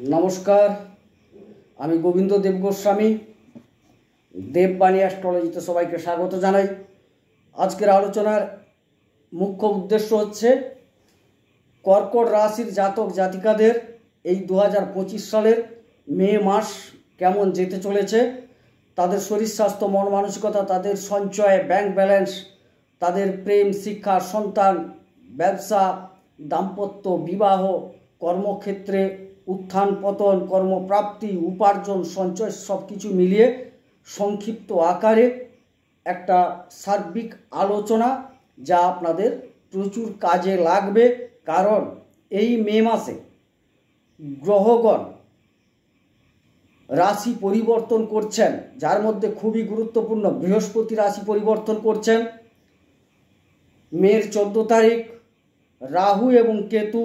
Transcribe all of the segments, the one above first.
নমস্কার, আমি গোবিন্দ দেব গোস্বামী। দেববাণী অ্যাস্ট্রোলজিতে সবাইকে স্বাগত জানাই। আজকের আলোচনার মুখ্য উদ্দেশ্য হচ্ছে কর্কট রাশির জাতক জাতিকাদের এই 2025 সালের মে মাস কেমন যেতে চলেছে, তাদের শরীর স্বাস্থ্য, মন মানসিকতা, তাদের সঞ্চয়, ব্যাংক ব্যালেন্স, তাদের প্রেম, শিক্ষা, সন্তান, ব্যবসা, দাম্পত্য, বিবাহ, কর্মক্ষেত্রে উত্থান পতন, কর্মপ্রাপ্তি, উপার্জন, সঞ্চয় সব কিছু মিলিয়ে সংক্ষিপ্ত আকারে একটা সার্বিক আলোচনা, যা আপনাদের প্রচুর কাজে লাগবে। কারণ এই মে মাসে গ্রহগণ রাশি পরিবর্তন করছেন, যার মধ্যে খুবই গুরুত্বপূর্ণ বৃহস্পতি রাশি পরিবর্তন করছেন মের 14 তারিখ, রাহু এবং কেতু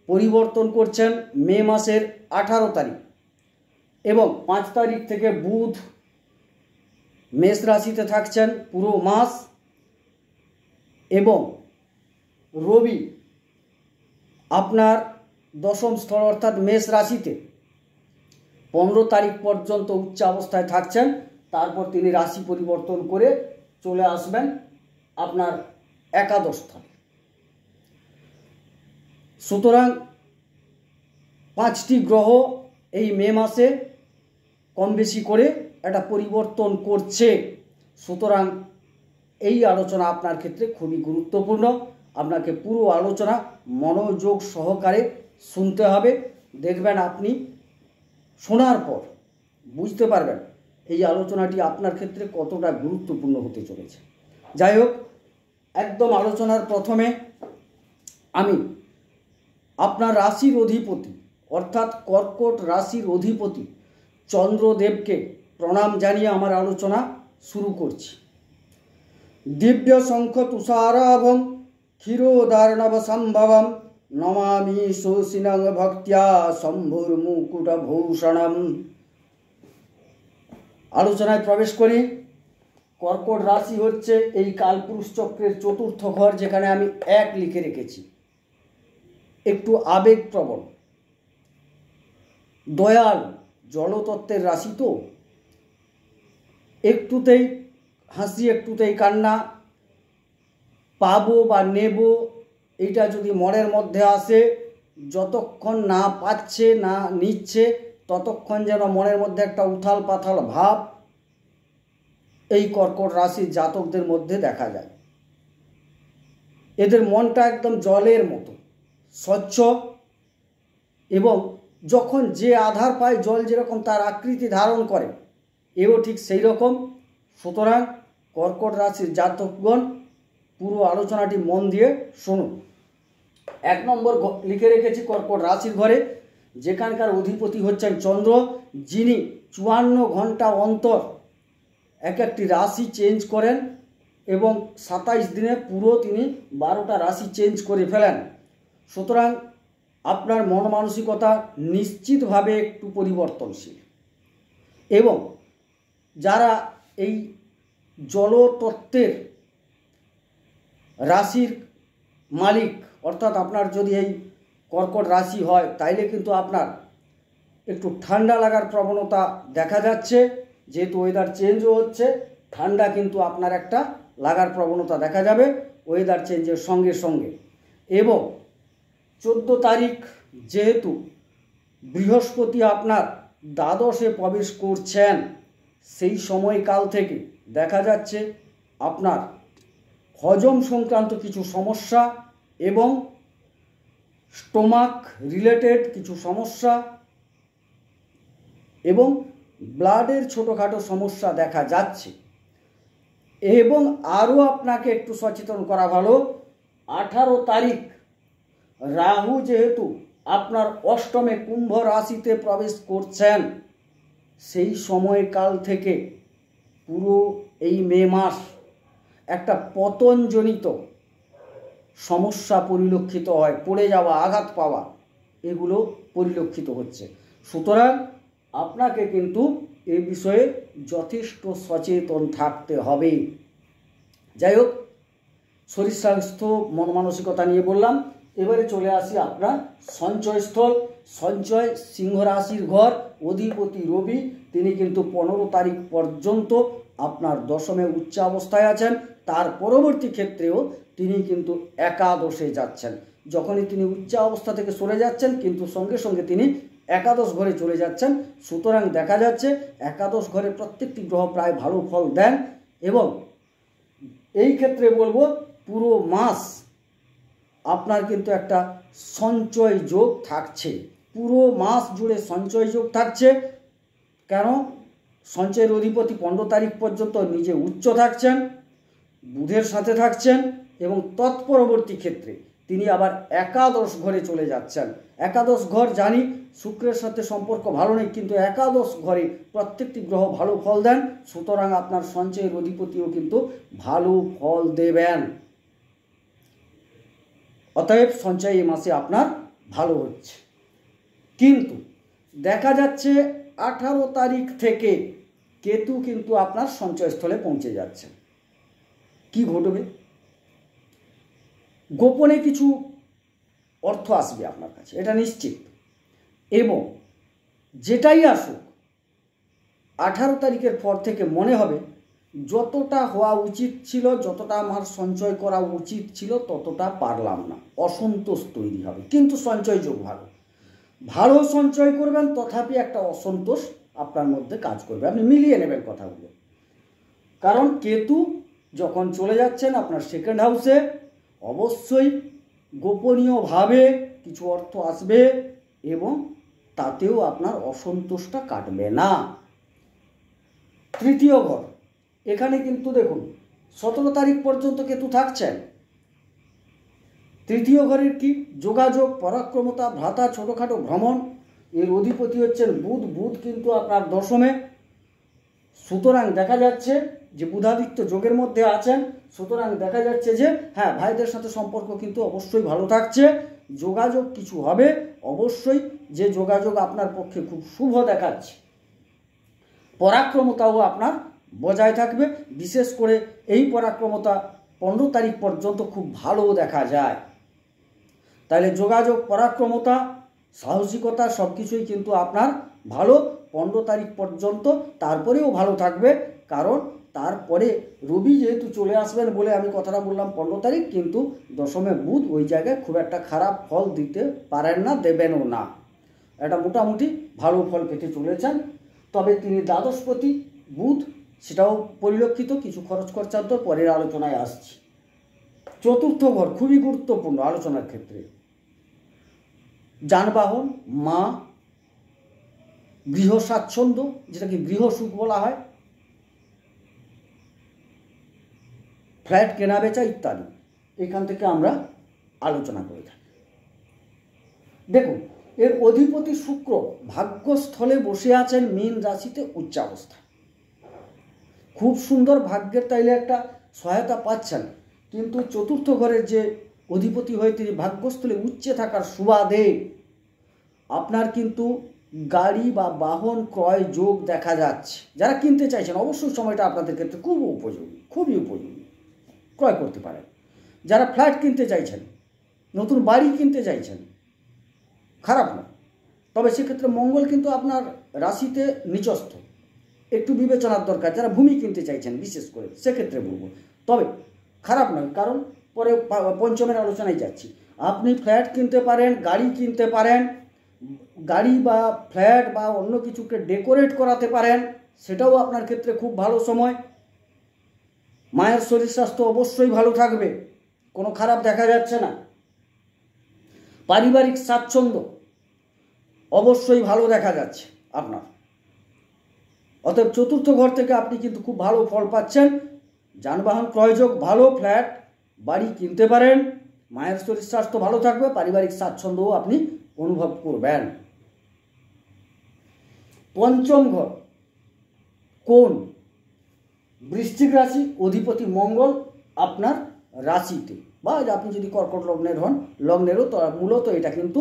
পরিবর্তন করছেন মে মাসের 18 তারিখ, এবং 5 তারিখ থেকে বুধ মেষ রাশিতে থাকছেন পুরো মাস, এবং রবি আপনার দশম স্থল অর্থাৎ মেষ রাশিতে 15 তারিখ পর্যন্ত উচ্চ অবস্থায় থাকছেন। তারপর তিনি রাশি পরিবর্তন করে চলে আসবেন আপনার একাদশ স্থলে। সুতরাং 5টি গ্রহ এই মে মাসে কম বেশি করে একটা পরিবর্তন করছে। সুতরাং এই আলোচনা আপনার ক্ষেত্রে খুবই গুরুত্বপূর্ণ। আপনাকে পুরো আলোচনা মনোযোগ সহকারে শুনতে হবে। দেখবেন আপনি শোনার পর বুঝতে পারবেন এই আলোচনাটি আপনার ক্ষেত্রে কতটা গুরুত্বপূর্ণ হতে চলেছে। যাই হোক, একদম আলোচনার প্রথমে আমি আপনার রাশির অধিপতি অর্থাৎ কর্কট রাশির অধিপতি চন্দ্রদেবকে প্রণাম জানিয়ে আমার আলোচনা শুরু করছি। দিব্য শঙ্খ তুষারাভং ক্ষীরোদার্ণব সম্ভবম নমামি শোষিনং ভক্ত্যা শম্ভুর মুকুট ভূষণম। আলোচনায় প্রবেশ করি। কর্কট রাশি হচ্ছে এই কালপুরুষ চক্রের চতুর্থ ঘর, যেখানে আমি 1 লিখে রেখেছি। একটু আবেগপ্রবণ, দয়াল, জলতত্ত্বের রাশি, তো একটুতেই হাসি একটুতেই কান্না, পাবো বা নেব এইটা যদি মনের মধ্যে আসে, যতক্ষণ না পাচ্ছে না নিচ্ছে ততক্ষণ যেন মনের মধ্যে একটা উথাল পাথাল ভাব এই কর্কট রাশির জাতকদের মধ্যে দেখা যায়। এদের মনটা একদম জলের মতো স্বচ্ছ, এবং যখন যে আধার পায়, জল যেরকম তার আকৃতি ধারণ করে, এও ঠিক সেই রকম। সুতরাং কর্কট রাশির জাতকগণ পুরো আলোচনাটি মন দিয়ে শুনুন। 1 নম্বর লিখে রেখেছি কর্কট রাশির ঘরে, যেখানকার অধিপতি হচ্ছেন চন্দ্র, যিনি 54 ঘন্টা অন্তর একটি রাশি চেঞ্জ করেন, এবং 27 দিনে পুরো তিনি 12টা রাশি চেঞ্জ করে ফেলেন। সুতরাং আপনার মন মানসিকতা নিশ্চিতভাবে একটু পরিবর্তনশীল, এবং যারা এই জলতত্ত্বের রাশির মালিক, অর্থাৎ আপনার যদি এই কর্কট রাশি হয়, তাইলে কিন্তু আপনার একটু ঠান্ডা লাগার প্রবণতা দেখা যাচ্ছে। যেহেতু ওয়েদার চেঞ্জও হচ্ছে, ঠান্ডা কিন্তু আপনার একটা লাগার প্রবণতা দেখা যাবে ওয়েদার চেঞ্জের সঙ্গে সঙ্গে। এবং 14 তারিখ যেহেতু বৃহস্পতি আপনার দ্বাদশে প্রবেশ করছেন, সেই সময়কাল থেকে দেখা যাচ্ছে আপনার হজম সংক্রান্ত কিছু সমস্যা এবং স্টোমাক রিলেটেড কিছু সমস্যা এবং ব্লাডের ছোটোখাটো সমস্যা দেখা যাচ্ছে। এবং আরও আপনাকে একটু সচেতন করা ভালো, 18 তারিখ রাহু যেহেতু আপনার অষ্টমে কুম্ভ রাশিতে প্রবেশ করছেন, সেই সময়কাল থেকে পুরো এই মে মাস একটা পতনজনিত সমস্যা পরিলক্ষিত হয়, পড়ে যাওয়া, আঘাত পাওয়া, এগুলো পরিলক্ষিত হচ্ছে। সুতরাং আপনাকে কিন্তু এ বিষয়ে যথেষ্ট সচেতন থাকতে হবে। যাই হোক, শরীর স্বাস্থ্য মন মানসিকতা নিয়ে বললাম। এবারে চলে আসি আপনার সঞ্চয়স্থল। সঞ্চয় সিংহ রাশির ঘর, অধিপতি রবি, তিনি কিন্তু 15 তারিখ পর্যন্ত আপনার দশমে উচ্চাবস্থায় আছেন। তার পরবর্তী ক্ষেত্রেও তিনি কিন্তু একাদশে যাচ্ছেন। যখনই তিনি উচ্চ অবস্থা থেকে সরে যাচ্ছেন কিন্তু সঙ্গে সঙ্গে তিনি একাদশ ঘরে চলে যাচ্ছেন। সুতরাং দেখা যাচ্ছে একাদশ ঘরে প্রত্যেকটি গ্রহ প্রায় ভালো ফল দেন। এবং এই ক্ষেত্রে বলবো পুরো মাস আপনার কিন্তু একটা সঞ্চয় যোগ থাকছে, পুরো মাস জুড়ে সঞ্চয় যোগ থাকছে। কেন? সঞ্চয়ের অধিপতি 15 তারিখ পর্যন্ত নিজে উচ্চ থাকছেন, বুধের সাথে থাকছেন এবং তৎপরবর্তী ক্ষেত্রে তিনি আবার একাদশ ঘরে চলে যাচ্ছেন। একাদশ ঘর জানি শুক্রের সাথে সম্পর্ক ভালো নেই, কিন্তু একাদশ ঘরে প্রত্যেকটি গ্রহ ভালো ফল দেন। সুতরাং আপনার সঞ্চয়ের অধিপতিও কিন্তু ভালো ফল দেবেন। অতএব সঞ্চয় এই মাসে আপনার ভালো হচ্ছে। কিন্তু দেখা যাচ্ছে 18 তারিখ থেকে কেতু কিন্তু আপনার সঞ্চয়স্থলে পৌঁছে যাচ্ছে। কি ঘটবে? গোপনে কিছু অর্থ আসবে আপনার কাছে, এটা নিশ্চিত। এবং যেটাই আসুক 18 তারিখের পর থেকে মনে হবে যতটা হওয়া উচিত ছিল, যতটা আমার সঞ্চয় করা উচিত ছিল ততটা পারলাম না, অসন্তোষ তৈরি হবে। কিন্তু সঞ্চয় যোগ ভালো, ভালো সঞ্চয় করবেন, তথাপি একটা অসন্তোষ আপনার মধ্যে কাজ করবে। আপনি মিলিয়ে নেবেন কথাগুলো। কারণ কেতু যখন চলে যাচ্ছেন আপনার সেকেন্ড হাউসে, অবশ্যই গোপনীয়ভাবে কিছু অর্থ আসবে এবং তাতেও আপনার অসন্তোষটা কাটবে না। তৃতীয় ঘর, এখানে কিন্তু দেখুন 17 তারিখ পর্যন্ত কেতু থাকছেন। তৃতীয় ঘরের কি? যোগাযোগ, পরাক্রমতা, ভ্রাতা, ছোটোখাটো ভ্রমণ। এর অধিপতি হচ্ছেন বুধ, বুধ কিন্তু আপনার দশমে। সুতরাং দেখা যাচ্ছে যে বুধাদিত্য যোগের মধ্যে আছেন। সুতরাং দেখা যাচ্ছে যে হ্যাঁ, ভাইদের সাথে সম্পর্ক কিন্তু অবশ্যই ভালো থাকছে। যোগাযোগ কিছু হবে অবশ্যই, যে যোগাযোগ আপনার পক্ষে খুব শুভ দেখাচ্ছে। পরাক্রমতাও আপনার বজায় থাকবে, বিশেষ করে এই পরাক্রমতা 15 তারিখ পর্যন্ত খুব ভালো দেখা যায়। তাহলে যোগাযোগ, পরাক্রমতা, সাহসিকতা সব কিছুই কিন্তু আপনার ভালো 15 তারিখ পর্যন্ত। তারপরেও ভালো থাকবে, কারণ তারপরে রবি যেহেতু চলে আসবেন বলে আমি কথাটা বললাম 15 তারিখ, কিন্তু দশমে বুধ ওই জায়গায় খুব একটা খারাপ ফল দিতে পারেন না, দেবেনও না। এটা মোটামুটি ভালো ফল পেতে চলেছেন। তবে তিনি দ্বাদশপতি বুধ, সেটাও পরিলক্ষিত, কিছু খরচ খরচার তো পরের আলোচনায় আসছি। চতুর্থ ঘর খুবই গুরুত্বপূর্ণ আলোচনার ক্ষেত্রে। যানবাহন, মা, গৃহ স্বাচ্ছন্দ্য, যেটাকে গৃহ সুখ বলা হয়, ফ্ল্যাট কেনাবেচা ইত্যাদি, এখান থেকে আমরা আলোচনা করে থাকি। দেখুন, এর অধিপতি শুক্র ভাগ্যস্থলে বসে আছেন মীন রাশিতে উচ্চাবস্থায়। খুব সুন্দর ভাগ্যের তাইলে একটা সহায়তা পাচ্ছেন। কিন্তু চতুর্থ ঘরের যে অধিপতি হয়ে তিনি ভাগ্যস্থলে উচ্চে থাকার সুবাদে আপনার কিন্তু গাড়ি বা বাহন ক্রয় যোগ দেখা যাচ্ছে। যারা কিনতে চাইছেন অবশ্যই সময়টা আপনাদের ক্ষেত্রে খুব উপযোগী, খুবই উপযোগী, ক্রয় করতে পারেন। যারা ফ্ল্যাট কিনতে চাইছেন, নতুন বাড়ি কিনতে চাইছেন, খারাপ না। তবে সেক্ষেত্রে মঙ্গল কিন্তু আপনার রাশিতে নিচস্থ, একটু বিবেচনার দরকার। যারা ভূমি কিনতে চাইছেন বিশেষ করে, সেক্ষেত্রে বলবো, তবে খারাপ নয়, কারণ পরে পঞ্চমের আলোচনায় যাচ্ছি। আপনি ফ্ল্যাট কিনতে পারেন, গাড়ি কিনতে পারেন, গাড়ি বা ফ্ল্যাট বা অন্য কিছুকে ডেকোরেট করাতে পারেন, সেটাও আপনার ক্ষেত্রে খুব ভালো সময়। মায়ের শরীর স্বাস্থ্য অবশ্যই ভালো থাকবে, কোনো খারাপ দেখা যাচ্ছে না। পারিবারিক স্বাচ্ছন্দ্য অবশ্যই ভালো দেখা যাচ্ছে আপনার। অতএব চতুর্থ ঘর থেকে আপনি কিন্তু খুব ভালো ফল পাচ্ছেন। যানবাহন ক্রয়যোগ ভালো, ফ্ল্যাট বাড়ি কিনতে পারেন, মায়ের শরীর স্বাস্থ্য ভালো থাকবে, পারিবারিক স্বাচ্ছন্দ্যও আপনি অনুভব করবেন। পঞ্চম ঘর কোন? বৃশ্চিক রাশি, অধিপতি মঙ্গল আপনার রাশিতে, বা আপনি যদি কর্কট লগ্নের হন, লগ্নেরও তো মূলত এটা কিন্তু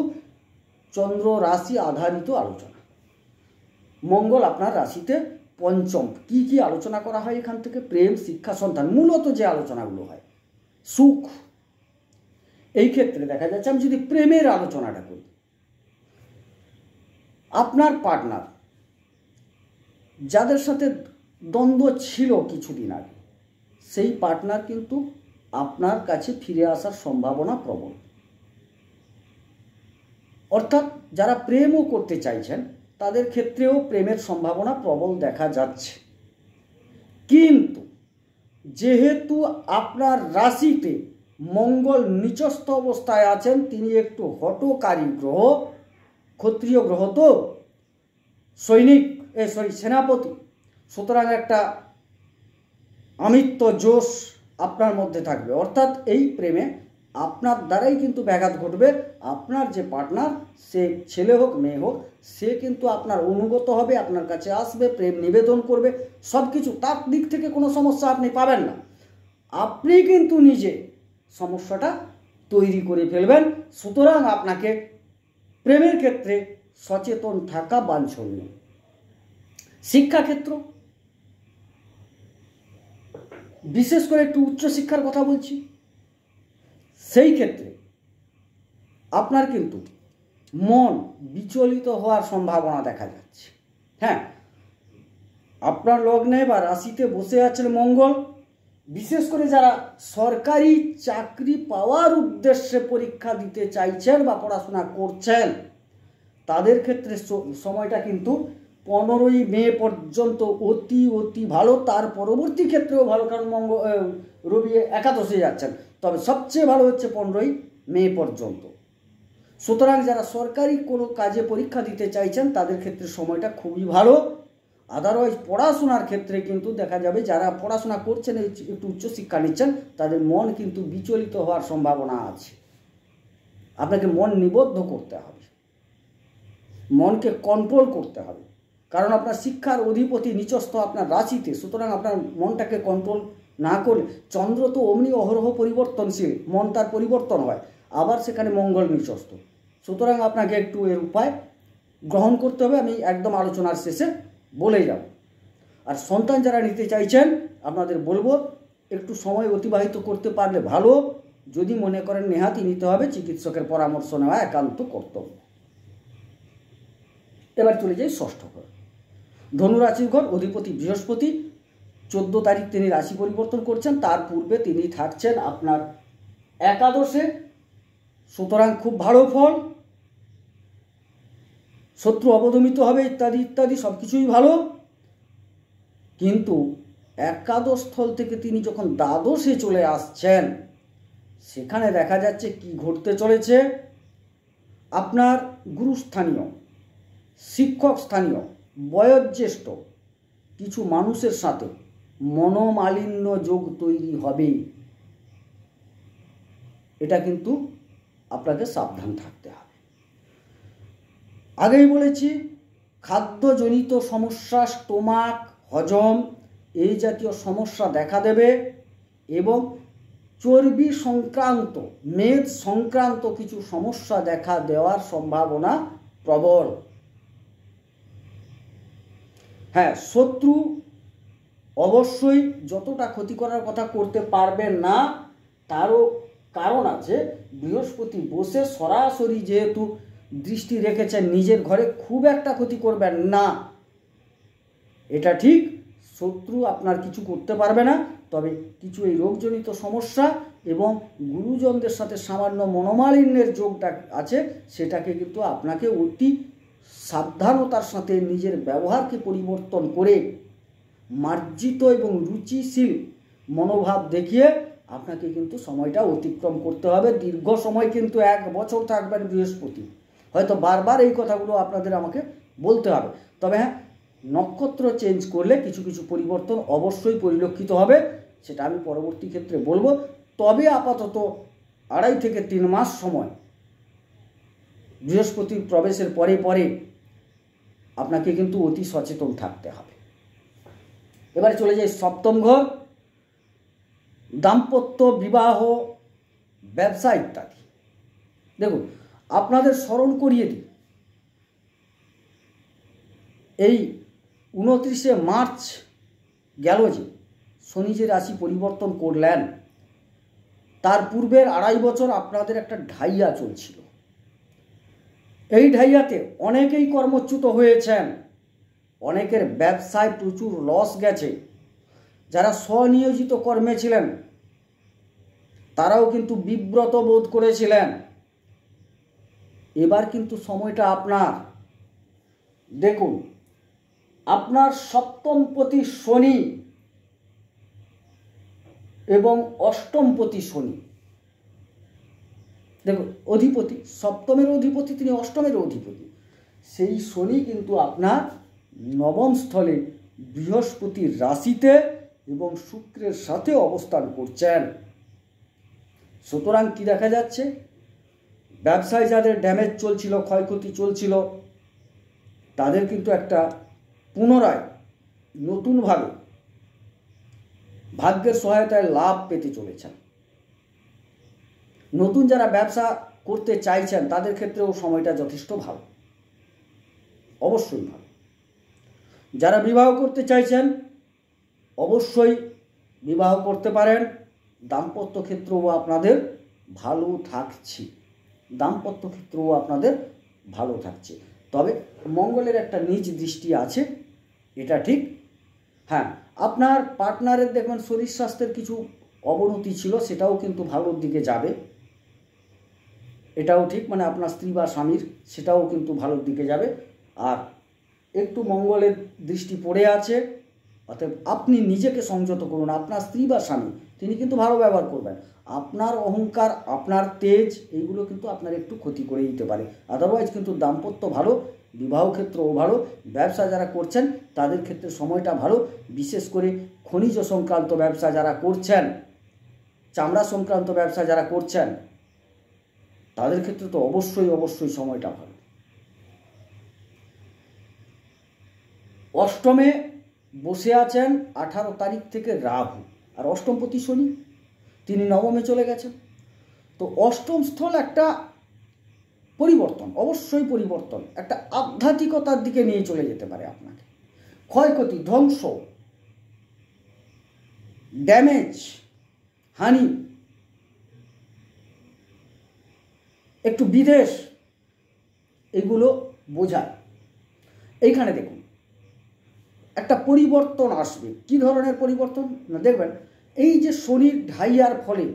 চন্দ্র রাশি আধারিত আলোচনা। মঙ্গল আপনার রাশিতে পঞ্চম। কি কি আলোচনা করা হয় এখান থেকে? প্রেম, শিক্ষা, সন্তান, মূলত যে আলোচনাগুলো হয়, সুখ, এই ক্ষেত্রে দেখা যাচ্ছে, আমি যদি প্রেমের আলোচনাটা করি, আপনার পার্টনার যাদের সাথে দ্বন্দ্ব ছিল কিছুদিন আগে, সেই পার্টনার কিন্তু আপনার কাছে ফিরে আসার সম্ভাবনা প্রবল। অর্থাৎ যারা প্রেমও করতে চাইছেন তাদের ক্ষেত্রেও প্রেমের সম্ভাবনা প্রবল দেখা যাচ্ছে। কিন্তু যেহেতু আপনার রাশিতে মঙ্গল নিচস্থ অবস্থায় আছেন, তিনি একটু হঠকারী গ্রহ, ক্ষত্রিয় গ্রহ তো, সেনাপতি, সুতরাং একটা আমিত্ব জোশ আপনার মধ্যে থাকবে। অর্থাৎ এই প্রেমে আপনার দ্বারাই কিন্তু ব্যাঘাত ঘটবে। আপনার যে পার্টনার, সে ছেলে হোক মেয়ে হোক, সে কিন্তু আপনার অনুগত হবে, আপনার কাছে আসবে, প্রেম নিবেদন করবে, সব কিছু, তার দিক থেকে কোনো সমস্যা আপনি পাবেন না। আপনি কিন্তু নিজে সমস্যাটা তৈরি করে ফেলবেন। সুতরাং আপনাকে প্রেমের ক্ষেত্রে সচেতন থাকা বাঞ্ছনীয়। শিক্ষাক্ষেত্র, বিশেষ করে একটু উচ্চশিক্ষার কথা বলছি, সেই ক্ষেত্রে আপনার কিন্তু মন বিচলিত হওয়ার সম্ভাবনা দেখা যাচ্ছে। হ্যাঁ, আপনার লগ্নে বা রাশিতে বসে আছেন মঙ্গল। বিশেষ করে যারা সরকারি চাকরি পাওয়ার উদ্দেশ্যে পরীক্ষা দিতে চাইছেন বা পড়াশোনা করছেন, তাদের ক্ষেত্রে সময়টা কিন্তু 15ই মে পর্যন্ত অতি ভালো। তার পরবর্তী ক্ষেত্রেও ভালো, কারণ রবি একাদশে যাচ্ছেন, তবে সবচেয়ে ভালো হচ্ছে 15ই মে পর্যন্ত। সুতরাং যারা সরকারি কোনো কাজে পরীক্ষা দিতে চাইছেন তাদের ক্ষেত্রে সময়টা খুবই ভালো। আদারওয়াইজ পড়াশোনার ক্ষেত্রে কিন্তু দেখা যাবে যারা পড়াশোনা করছেন, একটু উচ্চশিক্ষা নিচ্ছেন, তাদের মন কিন্তু বিচলিত হওয়ার সম্ভাবনা আছে। আপনাকে মন নিবদ্ধ করতে হবে, মনকে কন্ট্রোল করতে হবে, কারণ আপনার শিক্ষার অধিপতি নিচস্থ আপনার রাশিতে। সুতরাং আপনার মনটাকে কন্ট্রোল না করলে, চন্দ্র তো অমনি অহরহ পরিবর্তনশীল, মন তার পরিবর্তন হয়, আবার সেখানে মঙ্গল নিচস্থ। সুতরাং আপনাকে একটু এর উপায় গ্রহণ করতে হবে, আমি একদম আলোচনার শেষে বলে যাব। আর সন্তান যারা নিতে চাইছেন, আপনাদের বলবো একটু সময় অতিবাহিত করতে পারলে ভালো। যদি মনে করেন নেহাতি নিতে হবে, চিকিৎসকের পরামর্শ নেওয়া একান্ত কর্তব্য। এবার চলে যাই ষষ্ঠ ঘর, ধনুরাশির ঘর, অধিপতি বৃহস্পতি। 14 তারিখ তিনি রাশি পরিবর্তন করছেন, তার পূর্বে তিনি থাকছেন আপনার একাদশে। সুতরাং খুব ভালো ফল, শত্রু অবদমিত হবে, ইত্যাদি ইত্যাদি সব কিছুই ভালো। কিন্তু একাদশ স্থল থেকে তিনি যখন দ্বাদশে চলে আসছেন, সেখানে দেখা যাচ্ছে কি ঘটতে চলেছে। আপনার গুরুস্থানীয়, শিক্ষক স্থানীয়, বয়োজ্যেষ্ঠ কিছু মানুষের সাথে মনোমালিন্য যোগ তৈরি হবে। এটা কিন্তু আপনাকে সাবধান থাকতে হবে। আগেই বলেছি, খাদ্যজনিত সমস্যা, স্টোমাক, হজম, এই জাতীয় সমস্যা দেখা দেবে এবং চর্বি সংক্রান্ত, মেদ সংক্রান্ত কিছু সমস্যা দেখা দেওয়ার সম্ভাবনা প্রবল। হ্যাঁ, শত্রু অবশ্যই যতটা ক্ষতি করার কথা করতে পারবেন না, তারও কারণ আছে। বৃহস্পতি বসে সরাসরি যেহেতু দৃষ্টি রেখেছেন নিজের ঘরে, খুব একটা ক্ষতি করবেন না, এটা ঠিক। শত্রু আপনার কিছু করতে পারবে না, তবে কিছু এই রোগজনিত সমস্যা এবং গুরুজনদের সাথে সামান্য মনোমালিন্যের যোগটা আছে, সেটাকে কিন্তু আপনাকে অতি সাবধানতার সাথে নিজের ব্যবহারকে পরিবর্তন করে মার্জিত এবং রুচিশীল মনোভাব দেখিয়ে আপনাকে কিন্তু সময়টা অতিক্রম করতে হবে। দীর্ঘ সময় কিন্তু 1 বছর থাকবেন বৃহস্পতি। হয়তো বারবার এই কথাগুলো আপনাদের আমাকে বলতে হবে, তবে হ্যাঁ, নক্ষত্র চেঞ্জ করলে কিছু কিছু পরিবর্তন অবশ্যই পরিলক্ষিত হবে, সেটা আমি পরবর্তী ক্ষেত্রে বলবো। তবে আপাতত 2.5 থেকে 3 মাস সময় বৃহস্পতির প্রবেশের পরে পরে আপনাকে কিন্তু অতি সচেতন থাকতে হবে। এবারে চলে যাই সপ্তম ঘর, দাম্পত্য, বিবাহ, ব্যবসা ইত্যাদি। দেখুন, আপনাদের স্মরণ করিয়ে দিই, এই 29শে মার্চ গেল যে শনি যে রাশি পরিবর্তন করলেন, তার পূর্বের 2.5 বছর আপনাদের একটা ঢাইয়া চলছিল। এই ঢাইয়াতে অনেকেই কর্মচ্যুত হয়েছেন, অনেকের ব্যবসায় প্রচুর লস গেছে। যারা স্বনিয়োজিত কর্মে ছিলেন তারাও কিন্তু বিব্রত বোধ করেছিলেন। এবার কিন্তু সময়টা আপনার। দেখুন, আপনার সপ্তমপতি শনি এবং অষ্টমপতি শনি, দেখুন অধিপতি, সপ্তমের অধিপতি তিনি, অষ্টমের অধিপতি, সেই শনি কিন্তু আপনার নবম স্থলে বৃহস্পতির রাশিতে এবং শুক্রের সাথে অবস্থান করছেন। সুতরাং কি দেখা যাচ্ছে, ব্যবসায় যাদের ড্যামেজ চলছিল, ক্ষয়ক্ষতি চলছিল, তাদের কিন্তু একটা পুনরায় নতুনভাবে ভাগ্যের সহায়তায় লাভ পেতে চলেছেন। নতুন যারা ব্যবসা করতে চাইছেন তাদের ক্ষেত্রেও সময়টা যথেষ্ট ভালো, অবশ্যই ভালো। যারা বিবাহ করতে চাইছেন অবশ্যই বিবাহ করতে পারেন। দাম্পত্য ক্ষেত্রেও আপনাদের ভালো থাকছে, দাম্পত্য ক্ষেত্রেও আপনাদের ভালো থাকছে। তবে মঙ্গলের একটা নিজ দৃষ্টি আছে, এটা ঠিক। হ্যাঁ, আপনার পার্টনারের দেখবেন শরীর স্বাস্থ্যের কিছু অবনতি ছিল, সেটাও কিন্তু ভালোর দিকে যাবে, এটাও ঠিক। মানে আপনার স্ত্রী বা স্বামীর, সেটাও কিন্তু ভালোর দিকে যাবে। আর একটু মঙ্গলের দৃষ্টি পড়ে আছে, অতএব আপনি নিজেকে সংযত করুন। আপনার স্ত্রী বা স্বামী তিনি কিন্তু ভালো ব্যবহার করবেন। আপনার অহংকার, আপনার তেজ, এইগুলো কিন্তু আপনার একটু ক্ষতি করে দিতে পারে। আদারওয়াইজ কিন্তু দাম্পত্য ভালো, বিবাহ ক্ষেত্রও ভালো। ব্যবসা যারা করছেন তাদের ক্ষেত্রে সময়টা ভালো, বিশেষ করে খনিজ সংক্রান্ত ব্যবসা যারা করছেন, চামড়া সংক্রান্ত ব্যবসা যারা করছেন তাদের ক্ষেত্রে তো অবশ্যই সময়টা ভালো। অষ্টমে বসে আছেন 18 তারিখ থেকে রাহু, আর অষ্টমপতি শনি তিনি নবমে চলে গেছেন। তো অষ্টম স্থল একটা পরিবর্তন, অবশ্যই পরিবর্তন, একটা আধ্যাত্মিকতার দিকে নিয়ে চলে যেতে পারে আপনাকে। ক্ষয়ক্ষতি, ধ্বংস, ড্যামেজ, হানি, একটু বিদেশ, এগুলো বোঝায়। এইখানে দেখুন একটা পরিবর্তন আসবে। কি ধরনের পরিবর্তন না, দেখবেন এই যে শনির ঢাইয়ার ফলে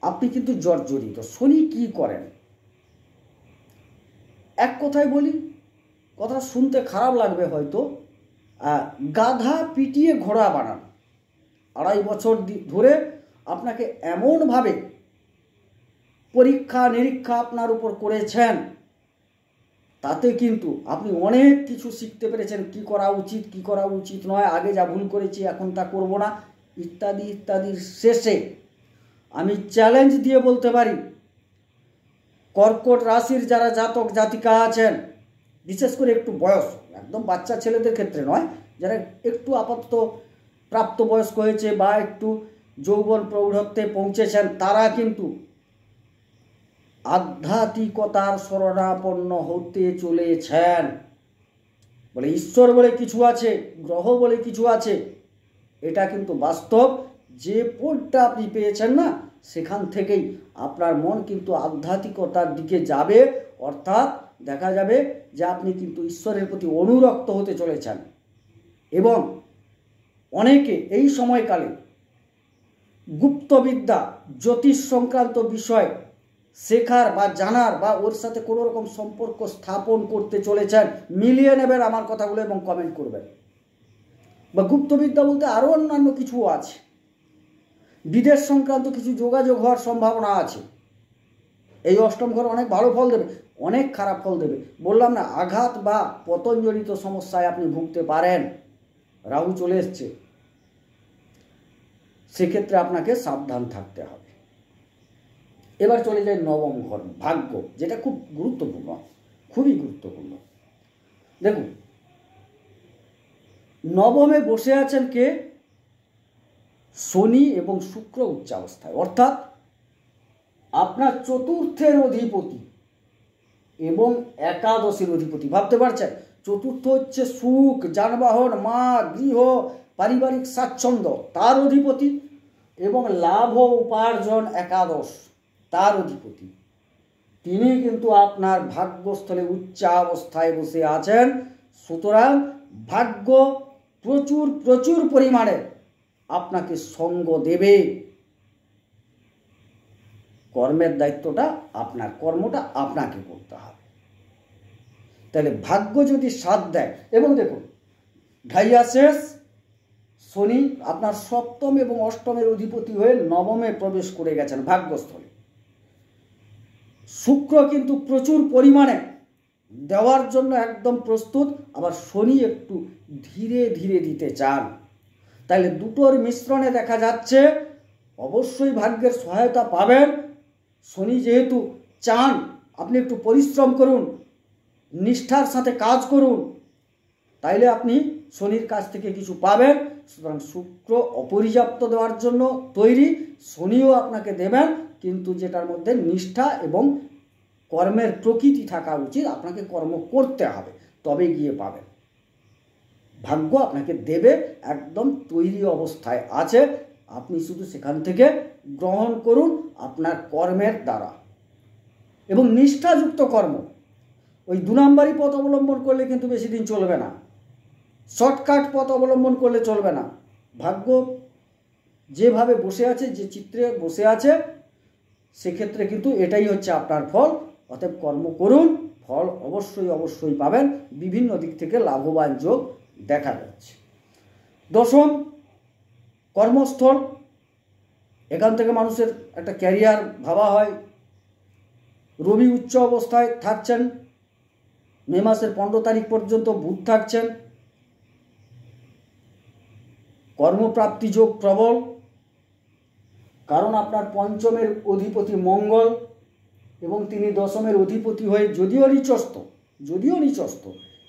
আপনি কিন্তু জর্জরিত। শনি কি করেন, এক কথায় বলি, কথা শুনতে খারাপ লাগবে হয়তো, গাধা পিটিয়ে ঘোড়া বানান। 2.5 বছর ধরে আপনাকে এমনভাবে পরীক্ষা নিরীক্ষা আপনার উপর করেছেন, তাতে কিন্তু আপনি অনেক কিছু শিখতে পেরেছেন। কি করা উচিত, কি করা উচিত নয়, আগে যা ভুল করেছি এখন তা করব না, ইত্যাদি ইত্যাদির শেষে আমি চ্যালেঞ্জ দিয়ে বলতে পারি, কর্কট রাশির যারা জাতক জাতিকা আছেন, বিশেষ করে একটু বয়স, একদম বাচ্চা ছেলেদের ক্ষেত্রে নয়, যারা একটু আপাতত প্রাপ্তবয়স্ক হয়েছে বা একটু যৌবন প্রৌঢ়ত্বে পৌঁছেছেন, তারা কিন্তু আধ্যাত্মিকতার শরণাপন্ন হতে চলেছেন। বলে ঈশ্বর বলে কিছু আছে, গ্রহ বলে কিছু আছে, এটা কিন্তু বাস্তব। যে পথটা আপনি পেয়েছেন না, সেখান থেকেই আপনার মন কিন্তু আধ্যাত্মিকতার দিকে যাবে। অর্থাৎ দেখা যাবে যে আপনি কিন্তু ঈশ্বরের প্রতি অনুরক্ত হতে চলেছেন। এবং অনেকে এই সময়কালে গুপ্তবিদ্যা, জ্যোতিষ সংক্রান্ত বিষয় শেখার বা জানার বা ওর সাথে কোনো রকম সম্পর্ক স্থাপন করতে চলেছেন। মিলিয়ে নেবেন আমার কথাগুলো এবং কমেন্ট করবেন। বা গুপ্তবিদ্যা বলতে আরও অন্যান্য কিছুও আছে, বিদেশ সংক্রান্ত কিছু যোগাযোগ হওয়ার সম্ভাবনা আছে। এই অষ্টম ঘর অনেক ভালো ফল দেবে, অনেক খারাপ ফল দেবে। বললাম না, আঘাত বা পতনজনিত সমস্যায় আপনি ভুগতে পারেন। রাহু চলে এসছে, সেক্ষেত্রে আপনাকে সাবধান থাকতে হবে। এবার চলে যায় নবম ঘর, ভাগ্য, যেটা খুব গুরুত্বপূর্ণ, খুবই গুরুত্বপূর্ণ। দেখুন, নবমে বসে আছেন কে? শনি এবং শুক্র উচ্চাবস্থায়, অর্থাৎ আপনার চতুর্থের অধিপতি এবং একাদশের অধিপতি। ভাবতে পারছেন, চতুর্থ হচ্ছে সুখ, যানবাহন, মা, গৃহ, পারিবারিক স্বাচ্ছন্দ্য, তার অধিপতি, এবং লাভ ও উপার্জন একাদশ তার অধিপতি, তিনি কিন্তু আপনার ভাগ্যস্থলে উচ্চাবস্থায় বসে আছেন। সুতরাং ভাগ্য প্রচুর প্রচুর পরিমাণে আপনাকে সঙ্গ দেবে। কর্মের দায়িত্বটা আপনার, কর্মটা আপনাকে করতে হবে। তাহলে ভাগ্য যদি সাথ দেয়, এবং দেখুন ঢাইয়া শেষ, শনি আপনার সপ্তম এবং অষ্টমের অধিপতি হয়ে নবমে প্রবেশ করে গেছেন ভাগ্যস্থলে। শুক্র কিন্তু প্রচুর পরিমাণে দেওয়ার জন্য একদম প্রস্তুত, আবার শনি একটু ধীরে ধীরে দিতে চান। তাহলে দুটোর মিশ্রণে দেখা যাচ্ছে অবশ্যই ভাগ্যের সহায়তা পাবেন। শনি যেহেতু চান আপনি একটু পরিশ্রম করুন, নিষ্ঠার সাথে কাজ করুন, তাইলে আপনি শনির কাছ থেকে কিছু পাবেন। সুতরাং শুক্র অপর্যাপ্ত দেওয়ার জন্য তৈরি, শনিও আপনাকে দেবেন, কিন্তু যেটার মধ্যে নিষ্ঠা এবং কর্মের প্রকৃতি থাকা উচিত। আপনাকে কর্ম করতে হবে, তবে গিয়ে পাবেন। ভাগ্য আপনাকে দেবে, একদম তৈরি অবস্থায় আছে, আপনি শুধু সেখান থেকে গ্রহণ করুন আপনার কর্মের দ্বারা। এবং নিষ্ঠাযুক্ত কর্ম, ওই 2 নম্বরই পথ অবলম্বন করলে কিন্তু বেশি দিন চলবে না, শর্টকাট পথ অবলম্বন করলে চলবে না। ভাগ্য যেভাবে বসে আছে, যে চিত্রে বসে আছে, সেক্ষেত্রে কিন্তু এটাই হচ্ছে আপনার ফল। অতএব কর্ম করুন, ফল অবশ্যই অবশ্যই পাবেন। বিভিন্ন দিক থেকে লাভবান যোগ দেখা যাচ্ছে। দশম কর্মস্থল, এখান থেকে মানুষের একটা ক্যারিয়ার ভাবা হয়। রবি উচ্চ অবস্থায় থাকছেন, মে মাসের 15 তারিখ পর্যন্ত বুধ থাকছেন। কর্মপ্রাপ্তি যোগ প্রবল, কারণ আপনার পঞ্চমের অধিপতি মঙ্গল এবং তিনি দশমের অধিপতি হয়ে যদিও নিচস্থ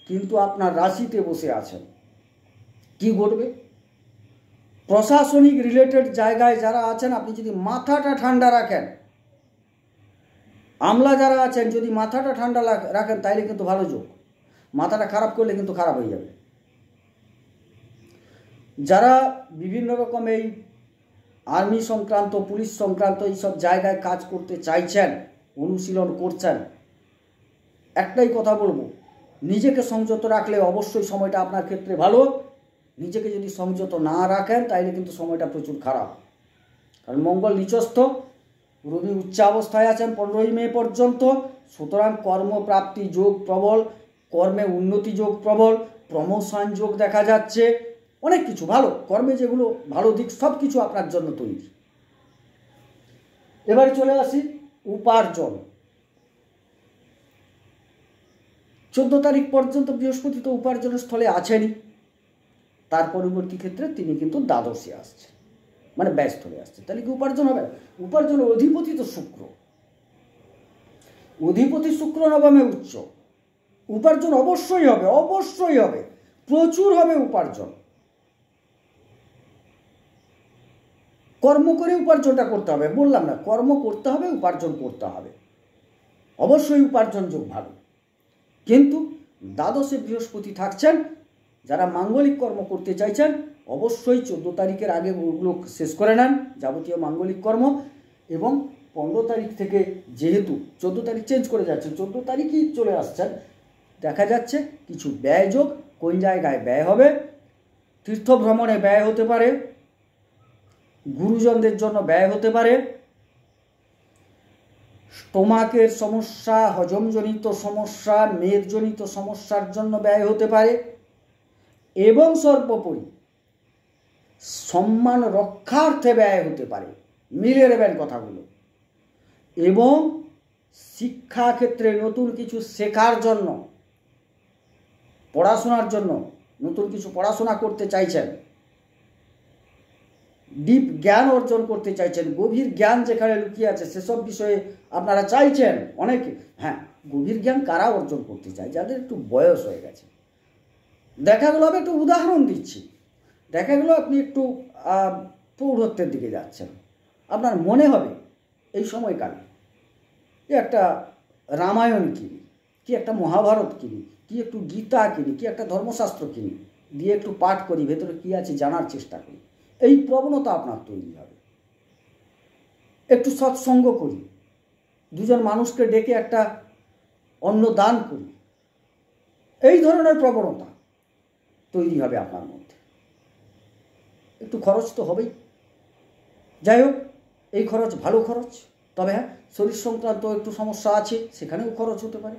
কিন্তু আপনার রাশিতে বসে আছেন। কি ঘটবে? প্রশাসনিক রিলেটেড জায়গায় যারা আছেন, আপনি যদি মাথাটা ঠান্ডা রাখেন, আমলা যারা আছেন যদি মাথাটা ঠান্ডা রাখেন, তাইলে কিন্তু ভালো যোগ। মাথাটা খারাপ করলে কিন্তু খারাপ হয়ে যাবে। যারা বিভিন্ন রকম এই আর্মি সংক্রান্ত, পুলিশ সংক্রান্ত এইসব জায়গায় কাজ করতে চাইছেন, অনুশীলন করছেন, একটাই কথা বলবো, নিজেকে সংযত রাখলে অবশ্যই সময়টা আপনার ক্ষেত্রে ভালো। নিজেকে যদি সংযত না রাখেন তাইলে কিন্তু সময়টা প্রচুর খারাপ। কারণ মঙ্গল নিচস্থ, রবি উচ্চাবস্থায় আছেন 15ই মে পর্যন্ত। সুতরাং কর্মপ্রাপ্তি যোগ প্রবল, কর্মে উন্নতি যোগ প্রবল, প্রমোশন যোগ দেখা যাচ্ছে, অনেক কিছু ভালো, কর্মে যেগুলো ভালো দিক সব কিছু আপনার জন্য তৈরি। এবারে চলে আসি উপার্জন। 14 তারিখ পর্যন্ত বৃহস্পতি তো উপার্জনের স্থলে আছেনই, তার পরবর্তী ক্ষেত্রে তিনি কিন্তু দ্বাদশে আসছেন, মানে ব্যয়স্থলে আসছেন। তাহলে কি উপার্জন হবে? উপার্জনের অধিপতি তো শুক্র, অধিপতি শুক্র নবমে উচ্চ, উপার্জন অবশ্যই হবে, অবশ্যই হবে, প্রচুর হবে উপার্জন। কর্ম করে উপার্জনটা করতে হবে, বললাম না, কর্ম করতে হবে, উপার্জন করতে হবে, অবশ্যই উপার্জন যোগ ভালো। কিন্তু দ্বাদশে বৃহস্পতি থাকছেন, যারা মাঙ্গলিক কর্ম করতে চাইছেন অবশ্যই 14 তারিখের আগে ওগুলো শেষ করে নেন, যাবতীয় মাঙ্গলিক কর্ম। এবং 15 তারিখ থেকে, যেহেতু 14 তারিখ চেঞ্জ করে যাচ্ছেন, 14 তারিখই চলে আসছেন, দেখা যাচ্ছে কিছু ব্যয় যোগ। কোন জায়গায় ব্যয় হবে? তীর্থ ভ্রমণে ব্যয় হতে পারে, গুরুজনদের জন্য ব্যয় হতে পারে, স্টোমাকের সমস্যা, হজমজনিত সমস্যা, মেদজনিত সমস্যার জন্য ব্যয় হতে পারে, এবং সর্বোপরি সম্মান রক্ষার্থে ব্যয় হতে পারে। মিলিয়ে নেবেন কথাগুলো। এবং শিক্ষাক্ষেত্রে নতুন কিছু শেখার জন্য, পড়াশোনার জন্য, নতুন কিছু পড়াশোনা করতে চাইছেন, ডিপ জ্ঞান অর্জন করতে চাইছেন, গভীর জ্ঞান যেখানে লুকিয়ে আছে সেসব বিষয়ে আপনারা চাইছেন অনেকে। হ্যাঁ, গভীর জ্ঞান কারা অর্জন করতে চায়? যাদের একটু বয়স হয়ে গেছে। দেখা গেল, আমি একটু উদাহরণ দিচ্ছি, দেখা গেল আপনি একটু প্রৌঢ়ত্বের দিকে যাচ্ছেন, আপনার মনে হবে এই সময়কালে কি একটা রামায়ণ কিনি, কি একটা মহাভারত কিনি, কি একটু গীতা কিনি, কি একটা ধর্মশাস্ত্র কিনি, দিয়ে একটু পাঠ করি, ভেতরে কি আছে জানার চেষ্টা করি। এই প্রবণতা আপনার তৈরি হবে। একটু সৎসঙ্গ করি, দুজন মানুষকে ডেকে একটা অন্ন দান করি, এই ধরনের প্রবণতা তৈরি হবে আপনার মধ্যে। একটু খরচ তো হবেই, যাই হোক এই খরচ ভালো খরচ, তবে হ্যাঁ শরীর সংক্রান্ত একটু সমস্যা আছে, সেখানেও খরচ হতে পারে।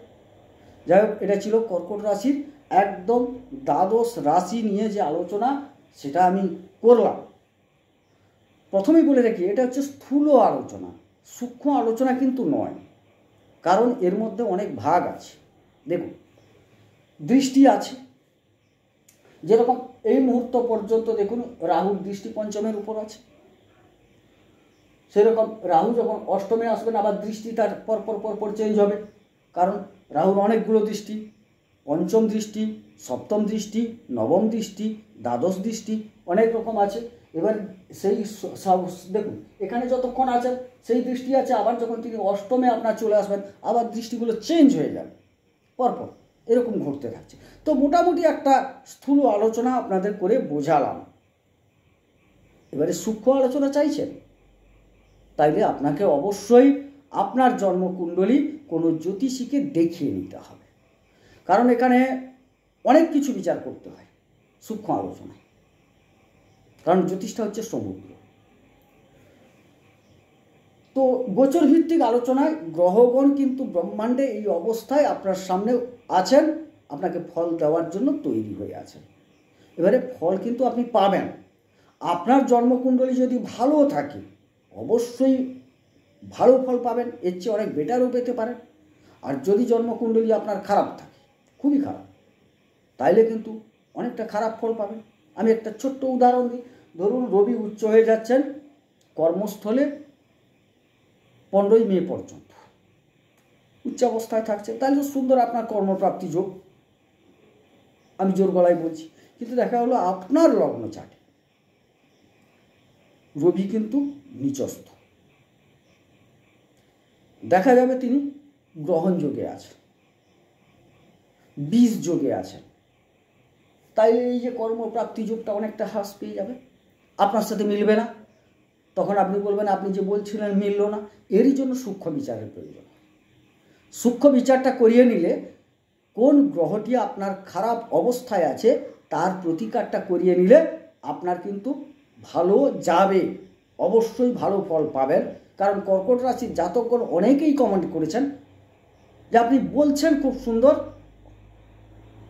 যাই হোক, এটা ছিল কর্কট রাশির একদম দ্বাদশ রাশি নিয়ে যে আলোচনা, সেটা আমি করলাম। প্রথমেই বলে রাখি, এটা হচ্ছে স্থূল আলোচনা, সূক্ষ্ম আলোচনা কিন্তু নয়, কারণ এর মধ্যে অনেক ভাগ আছে। দেখুন, দৃষ্টি আছে, যেরকম এই মুহূর্ত পর্যন্ত দেখুন রাহুর দৃষ্টি পঞ্চমের উপর আছে, সেরকম রাহু যখন অষ্টমে আসবেন আবার দৃষ্টি তার পরপর চেঞ্জ হবে, কারণ রাহুর অনেকগুলো দৃষ্টি, পঞ্চম দৃষ্টি, সপ্তম দৃষ্টি, নবম দৃষ্টি, দ্বাদশ দৃষ্টি, অনেক রকম আছে। এবার সেই দেখুন এখানে যতক্ষণ আছেন সেই দৃষ্টি আছে, আবার যখন তিনি অষ্টমে আপনার চলে আসবেন আবার দৃষ্টিগুলো চেঞ্জ হয়ে যাবে পরপর, এরকম ঘটতে থাকছে। তো মোটামুটি একটা স্থূল আলোচনা আপনাদের করে বোঝালাম। এবারে সূক্ষ্ম আলোচনা চাইছেন, তাইলে আপনাকে অবশ্যই আপনার জন্মকুণ্ডলী কোনো জ্যোতিষীকে দেখিয়ে নিতে হবে, কারণ এখানে অনেক কিছু বিচার করতে হয় সূক্ষ্ম আলোচনায়, কারণ জ্যোতিষটা হচ্ছে সমুদ্র। তো গোচর ভিত্তিক আলোচনায় গ্রহগণ কিন্তু ব্রহ্মাণ্ডে এই অবস্থায় আপনার সামনে আছেন, আপনাকে ফল দেওয়ার জন্য তৈরি হয়ে আছেন। এবারে ফল কিন্তু আপনি পাবেন। আপনার জন্মকুণ্ডলী যদি ভালো থাকে অবশ্যই ভালো ফল পাবেন, এর চেয়ে অনেক বেটারও পেতে পারেন। আর যদি জন্মকুণ্ডলী আপনার খারাপ থাকে, খুবই খারাপ, তাইলে কিন্তু অনেকটা খারাপ ফল পাবেন। আমি একটা ছোট্ট উদাহরণ দিই। ধরুন রবি উচ্চ হয়ে যাচ্ছেন কর্মস্থলে 15ই মে পর্যন্ত উচ্চ অবস্থায় থাকছে, তাহলে তো সুন্দর আপনার কর্মপ্রাপ্তি যোগ, আমি জোর গলায় বলছি। কিন্তু দেখা হলো আপনার লগ্ন চাটে রবি কিন্তু নিচস্থ, দেখা যাবে তিনি গ্রহণ যোগে আছেন, বীজ যোগে আছেন, তাইলে এই যে কর্মপ্রাপ্তি যোগটা অনেকটা হ্রাস পেয়ে যাবে, আপনার সাথে মিলবে না। তখন আপনি বলবেন আপনি যে বলছিলেন মিলল না। এরই জন্য সূক্ষ্ম বিচারের প্রয়োজন। সূক্ষ্ম বিচারটা করিয়ে নিলে কোন গ্রহটি আপনার খারাপ অবস্থায় আছে তার প্রতিকারটা করিয়ে নিলে আপনার কিন্তু ভালো যাবে, অবশ্যই ভালো ফল পাবেন। কারণ কর্কট রাশির জাতকগণ অনেকেই কমেন্ট করেছেন যে আপনি বলছেন খুব সুন্দর,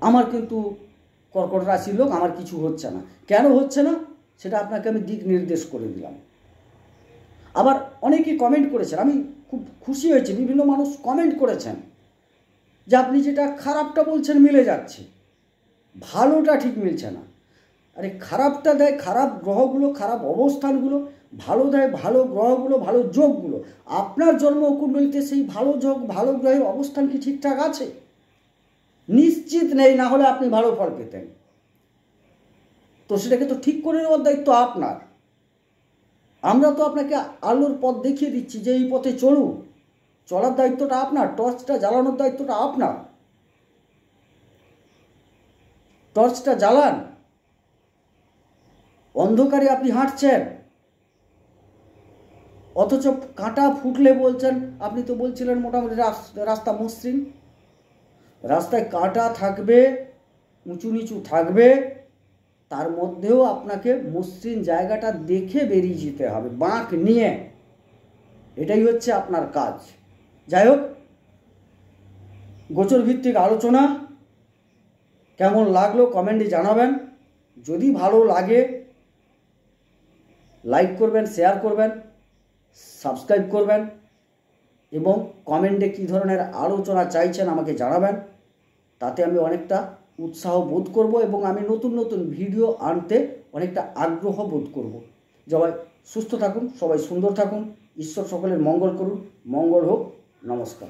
আমার কিন্তু কর্কট রাশির লোক, আমার কিছু হচ্ছে না। কেন হচ্ছে না সেটা আপনাকে আমি দিক নির্দেশ করে দিলাম। আবার অনেকেই কমেন্ট করেছেন, আমি খুব খুশি হয়েছি, বিভিন্ন মানুষ কমেন্ট করেছেন যে আপনি যেটা খারাপটা বলছেন মিলে যাচ্ছে, ভালোটা ঠিক মিলছে না। আরে খারাপটা দেয় খারাপ গ্রহগুলো, খারাপ অবস্থানগুলো, ভালো দেয় ভালো গ্রহগুলো, ভালো যোগগুলো। আপনার জন্মকুণ্ডলিতে সেই ভালো যোগ ভালো গ্রহের অবস্থান কি ঠিকঠাক আছে? নিশ্চিত নেই, না হলে আপনি ভালো ফল পেতেন। তো সেটাকে তো ঠিক করে নেওয়ার দায়িত্ব আপনার। আমরা তো আপনাকে আলোর পথ দেখিয়ে দিচ্ছি যে এই পথে চলুন, চলার দায়িত্বটা আপনার, টর্চটা জ্বালানোর দায়িত্বটা আপনার। টর্চটা জ্বালান, অন্ধকারে আপনি হাঁটছেন, অথচ কাঁটা ফুটলে বলছেন, আপনি তো বলছিলেন মোটামুটি রাস্তা মসৃণ, রাস্তায় কাঁটা থাকবে, উঁচু নিচু থাকবে, তার মধ্যেও আপনাকে মসৃণ জায়গাটা দেখে বেরিয়ে যেতে হবে বাঁক নিয়ে, এটাই হচ্ছে আপনার কাজ। যাই হোক, গোচর ভিত্তিক আলোচনা কেমন লাগলো কমেন্টে জানাবেন। যদি ভালো লাগে লাইক করবেন, শেয়ার করবেন, সাবস্ক্রাইব করবেন এবং কমেন্টে কী ধরনের আলোচনা চাইছেন আমাকে জানাবেন। তাতে আমি অনেকটা উৎসাহ বোধ করব এবং আমি নতুন নতুন ভিডিও আনতে অনেকটা আগ্রহ বোধ করব। সবাই সুস্থ থাকুন, সবাই সুন্দর থাকুন, ঈশ্বর সকলের মঙ্গল করুন, মঙ্গল হোক। নমস্কার।